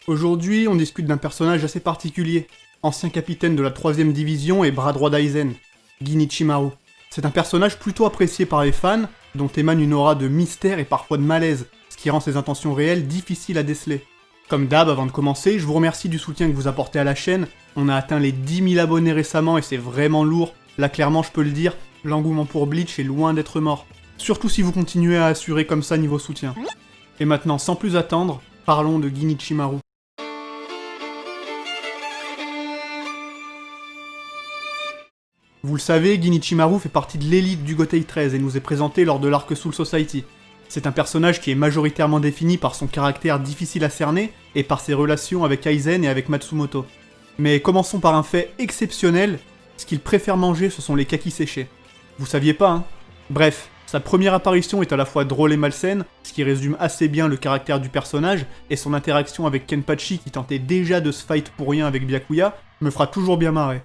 Aujourd'hui, on discute d'un personnage assez particulier, ancien capitaine de la 3ème division et bras droit d'Aizen, Ginichimaru. C'est un personnage plutôt apprécié par les fans, dont émane une aura de mystère et parfois de malaise, ce qui rend ses intentions réelles difficiles à déceler. Comme d'hab, avant de commencer, je vous remercie du soutien que vous apportez à la chaîne. On a atteint les 10 000 abonnés récemment et c'est vraiment lourd. Là, clairement, je peux le dire, l'engouement pour Bleach est loin d'être mort. Surtout si vous continuez à assurer comme ça niveau soutien. Et maintenant, sans plus attendre, parlons de Ginichimaru. Vous le savez, Ginichimaru fait partie de l'élite du Gotei 13 et nous est présenté lors de l'arc Soul Society. C'est un personnage qui est majoritairement défini par son caractère difficile à cerner et par ses relations avec Aizen et avec Matsumoto. Mais commençons par un fait exceptionnel, ce qu'il préfère manger ce sont les kakis séchés. Vous saviez pas, hein? Bref, sa première apparition est à la fois drôle et malsaine, ce qui résume assez bien le caractère du personnage, et son interaction avec Kenpachi qui tentait déjà de se fight pour rien avec Byakuya, me fera toujours bien marrer.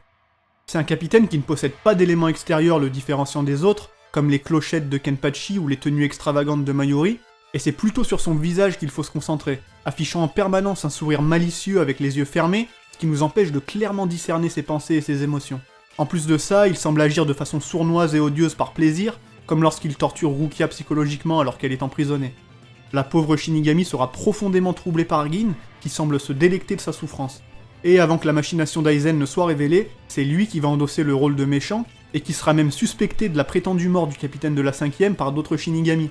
C'est un capitaine qui ne possède pas d'éléments extérieurs le différenciant des autres, comme les clochettes de Kenpachi ou les tenues extravagantes de Mayuri, et c'est plutôt sur son visage qu'il faut se concentrer, affichant en permanence un sourire malicieux avec les yeux fermés, ce qui nous empêche de clairement discerner ses pensées et ses émotions. En plus de ça, il semble agir de façon sournoise et odieuse par plaisir, comme lorsqu'il torture Rukia psychologiquement alors qu'elle est emprisonnée. La pauvre Shinigami sera profondément troublée par Gin, qui semble se délecter de sa souffrance. Et avant que la machination d'Aizen ne soit révélée, c'est lui qui va endosser le rôle de méchant, et qui sera même suspecté de la prétendue mort du capitaine de la 5ème par d'autres Shinigami.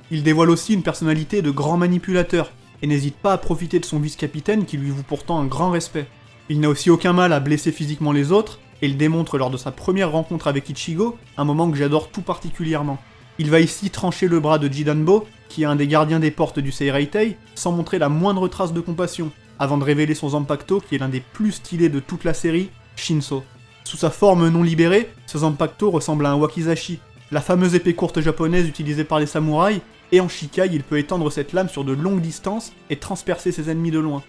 Il dévoile aussi une personnalité de grand manipulateur, et n'hésite pas à profiter de son vice-capitaine qui lui voue pourtant un grand respect. Il n'a aussi aucun mal à blesser physiquement les autres, et il démontre lors de sa première rencontre avec Ichigo, un moment que j'adore tout particulièrement. Il va ici trancher le bras de Jidanbo, qui est un des gardiens des portes du Seireitei, sans montrer la moindre trace de compassion, avant de révéler son Zanpakuto qui est l'un des plus stylés de toute la série, Shinso. Sous sa forme non libérée, ce Zanpakuto ressemble à un wakizashi, la fameuse épée courte japonaise utilisée par les samouraïs, et en Shikai il peut étendre cette lame sur de longues distances et transpercer ses ennemis de loin.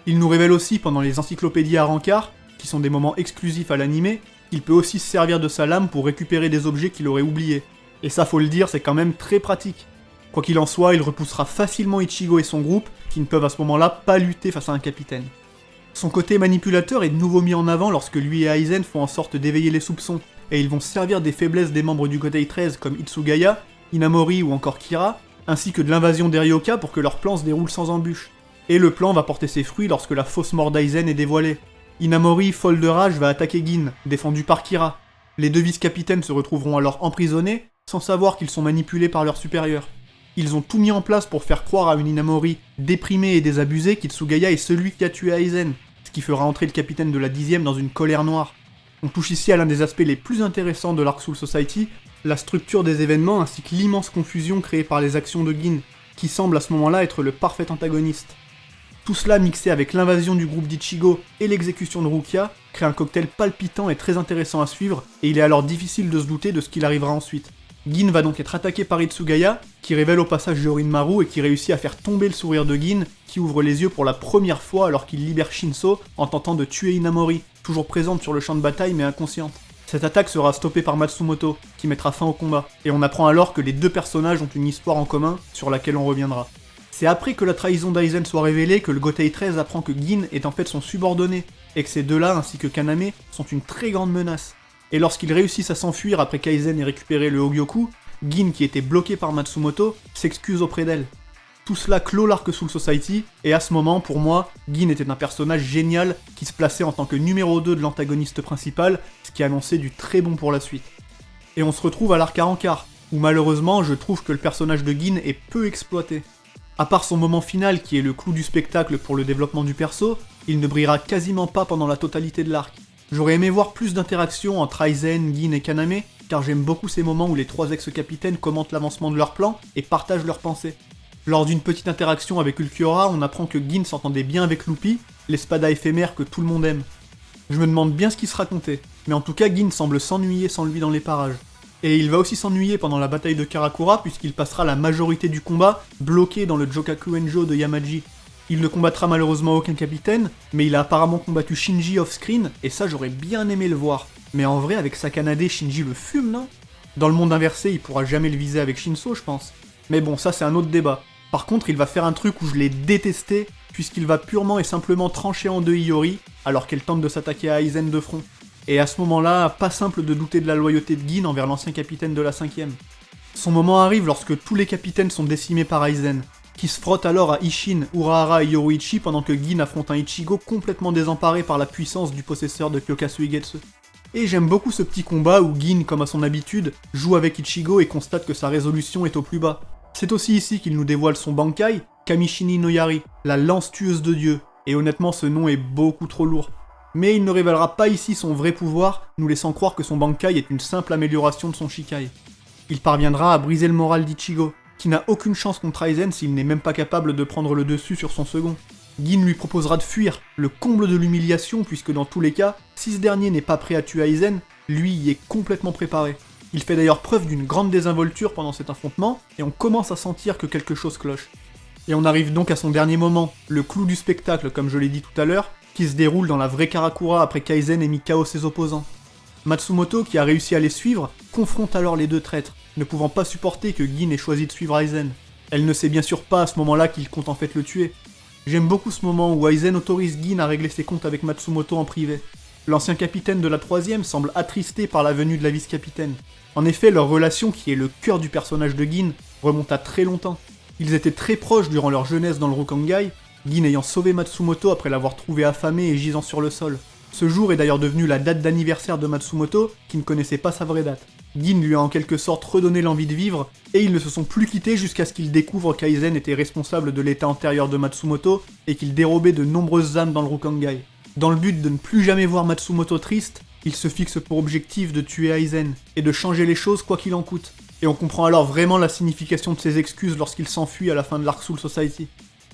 Il nous révèle aussi pendant les encyclopédies à rencard, qui sont des moments exclusifs à l'animé, qu'il peut aussi se servir de sa lame pour récupérer des objets qu'il aurait oubliés. Et ça faut le dire, c'est quand même très pratique. Quoi qu'il en soit, il repoussera facilement Ichigo et son groupe, qui ne peuvent à ce moment-là pas lutter face à un capitaine. Son côté manipulateur est de nouveau mis en avant lorsque lui et Aizen font en sorte d'éveiller les soupçons, et ils vont servir des faiblesses des membres du Gotei 13 comme Itsugaya, Inamori ou encore Kira, ainsi que de l'invasion des Ryoka pour que leur plan se déroule sans embûche. Et le plan va porter ses fruits lorsque la fausse mort d'Aizen est dévoilée. Inamori, folle de rage, va attaquer Gin, défendu par Kira. Les deux vice-capitaines se retrouveront alors emprisonnés, sans savoir qu'ils sont manipulés par leurs supérieurs. Ils ont tout mis en place pour faire croire à une Inamori déprimée et désabusée qu'Itsugaya est celui qui a tué Aizen, ce qui fera entrer le capitaine de la 10ème dans une colère noire. On touche ici à l'un des aspects les plus intéressants de l'Arc Soul Society, la structure des événements ainsi que l'immense confusion créée par les actions de Gin, qui semble à ce moment-là être le parfait antagoniste. Tout cela mixé avec l'invasion du groupe d'Ichigo et l'exécution de Rukia crée un cocktail palpitant et très intéressant à suivre, et il est alors difficile de se douter de ce qu'il arrivera ensuite. Gin va donc être attaqué par Itsugaya, qui révèle au passage Jorinmaru et qui réussit à faire tomber le sourire de Gin, qui ouvre les yeux pour la première fois alors qu'il libère Shinso en tentant de tuer Inamori, toujours présente sur le champ de bataille mais inconsciente. Cette attaque sera stoppée par Matsumoto, qui mettra fin au combat, et on apprend alors que les deux personnages ont une histoire en commun sur laquelle on reviendra. C'est après que la trahison d'Aizen soit révélée que le Gotei 13 apprend que Gin est en fait son subordonné, et que ces deux-là ainsi que Kaname sont une très grande menace. Et lorsqu'ils réussissent à s'enfuir après qu'Aizen ait récupéré le Hogyoku, Gin, qui était bloqué par Matsumoto, s'excuse auprès d'elle. Tout cela clôt l'arc Soul Society, et à ce moment, pour moi, Gin était un personnage génial qui se plaçait en tant que numéro 2 de l'antagoniste principal, ce qui annonçait du très bon pour la suite. Et on se retrouve à l'arc à rencard, où malheureusement je trouve que le personnage de Gin est peu exploité. À part son moment final qui est le clou du spectacle pour le développement du perso, il ne brillera quasiment pas pendant la totalité de l'arc. J'aurais aimé voir plus d'interactions entre Aizen, Gin et Kaname, car j'aime beaucoup ces moments où les trois ex-capitaines commentent l'avancement de leur plan et partagent leurs pensées. Lors d'une petite interaction avec Ulquiorra, on apprend que Gin s'entendait bien avec Luffy, l'espada éphémère que tout le monde aime. Je me demande bien ce qui se racontait, mais en tout cas Gin semble s'ennuyer sans lui dans les parages. Et il va aussi s'ennuyer pendant la bataille de Karakura puisqu'il passera la majorité du combat bloqué dans le Jokaku Enjo de Yamaji. Il ne combattra malheureusement aucun capitaine, mais il a apparemment combattu Shinji off-screen, et ça j'aurais bien aimé le voir. Mais en vrai, avec Sakanade, Shinji le fume, non? Dans le monde inversé, il pourra jamais le viser avec Shinso, je pense. Mais bon, ça c'est un autre débat. Par contre, il va faire un truc où je l'ai détesté, puisqu'il va purement et simplement trancher en deux Iori, alors qu'elle tente de s'attaquer à Aizen de front. Et à ce moment-là, pas simple de douter de la loyauté de Gin envers l'ancien capitaine de la 5ème. Son moment arrive lorsque tous les capitaines sont décimés par Aizen, qui se frotte alors à Isshin, Urahara et Yoruichi pendant que Gin affronte un Ichigo complètement désemparé par la puissance du possesseur de Kyokazu Igetsu. Et j'aime beaucoup ce petit combat où Gin, comme à son habitude, joue avec Ichigo et constate que sa résolution est au plus bas. C'est aussi ici qu'il nous dévoile son Bankai, Kamishini no Yari, la lance tueuse de Dieu, et honnêtement ce nom est beaucoup trop lourd. Mais il ne révélera pas ici son vrai pouvoir, nous laissant croire que son Bankai est une simple amélioration de son Shikai. Il parviendra à briser le moral d'Ichigo, qui n'a aucune chance contre Aizen s'il n'est même pas capable de prendre le dessus sur son second. Gin lui proposera de fuir, le comble de l'humiliation puisque dans tous les cas, si ce dernier n'est pas prêt à tuer Aizen, lui y est complètement préparé. Il fait d'ailleurs preuve d'une grande désinvolture pendant cet affrontement, et on commence à sentir que quelque chose cloche. Et on arrive donc à son dernier moment, le clou du spectacle comme je l'ai dit tout à l'heure, qui se déroule dans la vraie Karakura après qu'Aizen ait mis KO ses opposants. Matsumoto, qui a réussi à les suivre, confronte alors les deux traîtres, ne pouvant pas supporter que Gin ait choisi de suivre Aizen. Elle ne sait bien sûr pas à ce moment-là qu'il compte en fait le tuer. J'aime beaucoup ce moment où Aizen autorise Gin à régler ses comptes avec Matsumoto en privé. L'ancien capitaine de la 3ème semble attristé par la venue de la vice-capitaine. En effet, leur relation, qui est le cœur du personnage de Gin, remonte à très longtemps. Ils étaient très proches durant leur jeunesse dans le Rukongai, Gin ayant sauvé Matsumoto après l'avoir trouvé affamé et gisant sur le sol. Ce jour est d'ailleurs devenu la date d'anniversaire de Matsumoto, qui ne connaissait pas sa vraie date. Gin lui a en quelque sorte redonné l'envie de vivre, et ils ne se sont plus quittés jusqu'à ce qu'il découvre qu'Aizen était responsable de l'état antérieur de Matsumoto, et qu'il dérobait de nombreuses âmes dans le Rukongai. Dans le but de ne plus jamais voir Matsumoto triste, il se fixe pour objectif de tuer Aizen, et de changer les choses quoi qu'il en coûte. Et on comprend alors vraiment la signification de ses excuses lorsqu'il s'enfuit à la fin de l'Arc Soul Society.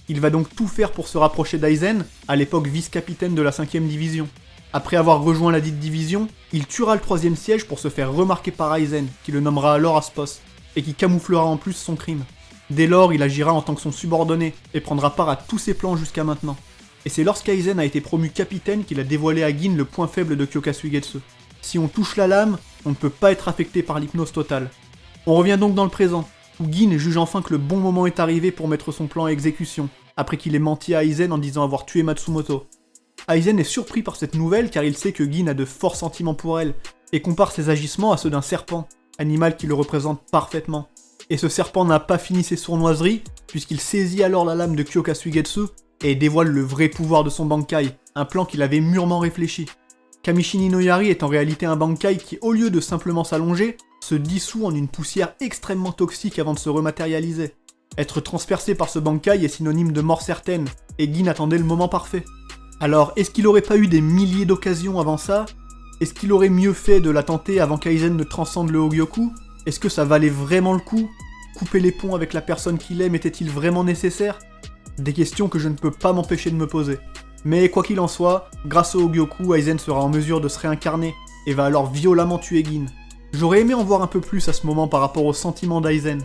Il va donc tout faire pour se rapprocher d'Aizen, à l'époque vice-capitaine de la 5ème division. Après avoir rejoint la dite division, il tuera le 3ème siège pour se faire remarquer par Aizen, qui le nommera alors à ce poste, et qui camouflera en plus son crime. Dès lors, il agira en tant que son subordonné, et prendra part à tous ses plans jusqu'à maintenant. Et c'est lorsqu'Aizen a été promu capitaine qu'il a dévoilé à Gin le point faible de Kyokazu Igetsu. Si on touche la lame, on ne peut pas être affecté par l'hypnose totale. On revient donc dans le présent, où Gin juge enfin que le bon moment est arrivé pour mettre son plan à exécution, après qu'il ait menti à Aizen en disant avoir tué Matsumoto. Aizen est surpris par cette nouvelle car il sait que Gin a de forts sentiments pour elle, et compare ses agissements à ceux d'un serpent, animal qui le représente parfaitement. Et ce serpent n'a pas fini ses sournoiseries, puisqu'il saisit alors la lame de Kyokazu Igetsu et dévoile le vrai pouvoir de son Bankai, un plan qu'il avait mûrement réfléchi. Kamishini no Yari est en réalité un Bankai qui, au lieu de simplement s'allonger, se dissout en une poussière extrêmement toxique avant de se rematérialiser. Être transpercé par ce Bankai est synonyme de mort certaine, et Gin attendait le moment parfait. Alors, est-ce qu'il aurait pas eu des milliers d'occasions avant ça? Est-ce qu'il aurait mieux fait de la tenter avant qu'Aizen ne transcende le Hogyoku? Est-ce que ça valait vraiment le coup? Couper les ponts avec la personne qu'il aime était-il vraiment nécessaire? Des questions que je ne peux pas m'empêcher de me poser. Mais quoi qu'il en soit, grâce au Hogyoku, Aizen sera en mesure de se réincarner, et va alors violemment tuer Gin. J'aurais aimé en voir un peu plus à ce moment par rapport aux sentiments d'Aizen.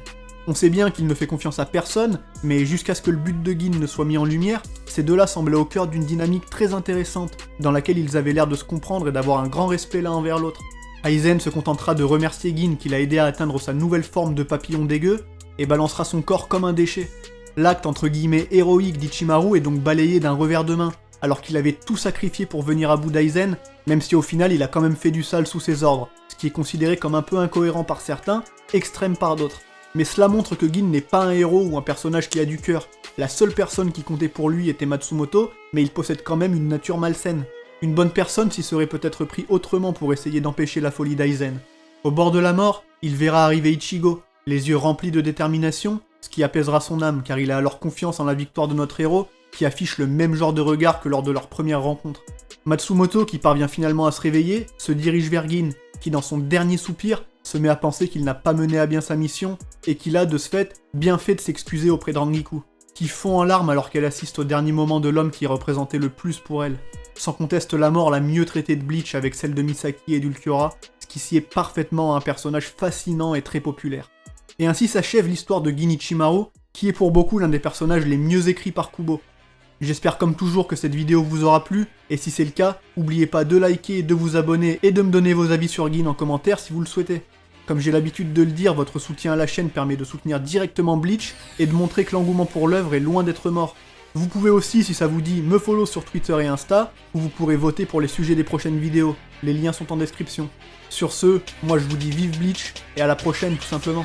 On sait bien qu'il ne fait confiance à personne, mais jusqu'à ce que le but de Gin ne soit mis en lumière, ces deux-là semblaient au cœur d'une dynamique très intéressante, dans laquelle ils avaient l'air de se comprendre et d'avoir un grand respect l'un envers l'autre. Aizen se contentera de remercier Gin qui l'a aidé à atteindre sa nouvelle forme de papillon dégueu, et balancera son corps comme un déchet. L'acte entre guillemets héroïque d'Ichimaru est donc balayé d'un revers de main, alors qu'il avait tout sacrifié pour venir à bout d'Aizen, même si au final il a quand même fait du sale sous ses ordres, ce qui est considéré comme un peu incohérent par certains, extrême par d'autres. Mais cela montre que Gin n'est pas un héros ou un personnage qui a du cœur. La seule personne qui comptait pour lui était Matsumoto, mais il possède quand même une nature malsaine. Une bonne personne s'y serait peut-être pris autrement pour essayer d'empêcher la folie d'Aizen. Au bord de la mort, il verra arriver Ichigo, les yeux remplis de détermination, ce qui apaisera son âme car il a alors confiance en la victoire de notre héros, qui affiche le même genre de regard que lors de leur première rencontre. Matsumoto, qui parvient finalement à se réveiller, se dirige vers Gin, qui dans son dernier soupir, se met à penser qu'il n'a pas mené à bien sa mission, et qu'il a, de ce fait, bien fait de s'excuser auprès d'Rangiku, qui fond en larmes alors qu'elle assiste au dernier moment de l'homme qui représentait le plus pour elle. Sans conteste la mort la mieux traitée de Bleach avec celle de Misaki et d'Ulquiorra, ce qui sied parfaitement à un personnage fascinant et très populaire. Et ainsi s'achève l'histoire de Gin Ichimaru, qui est pour beaucoup l'un des personnages les mieux écrits par Kubo. J'espère comme toujours que cette vidéo vous aura plu, et si c'est le cas, n'oubliez pas de liker, de vous abonner et de me donner vos avis sur Gin en commentaire si vous le souhaitez. Comme j'ai l'habitude de le dire, votre soutien à la chaîne permet de soutenir directement Bleach et de montrer que l'engouement pour l'œuvre est loin d'être mort. Vous pouvez aussi, si ça vous dit, me follow sur Twitter et Insta, où vous pourrez voter pour les sujets des prochaines vidéos. Les liens sont en description. Sur ce, moi je vous dis vive Bleach, et à la prochaine tout simplement.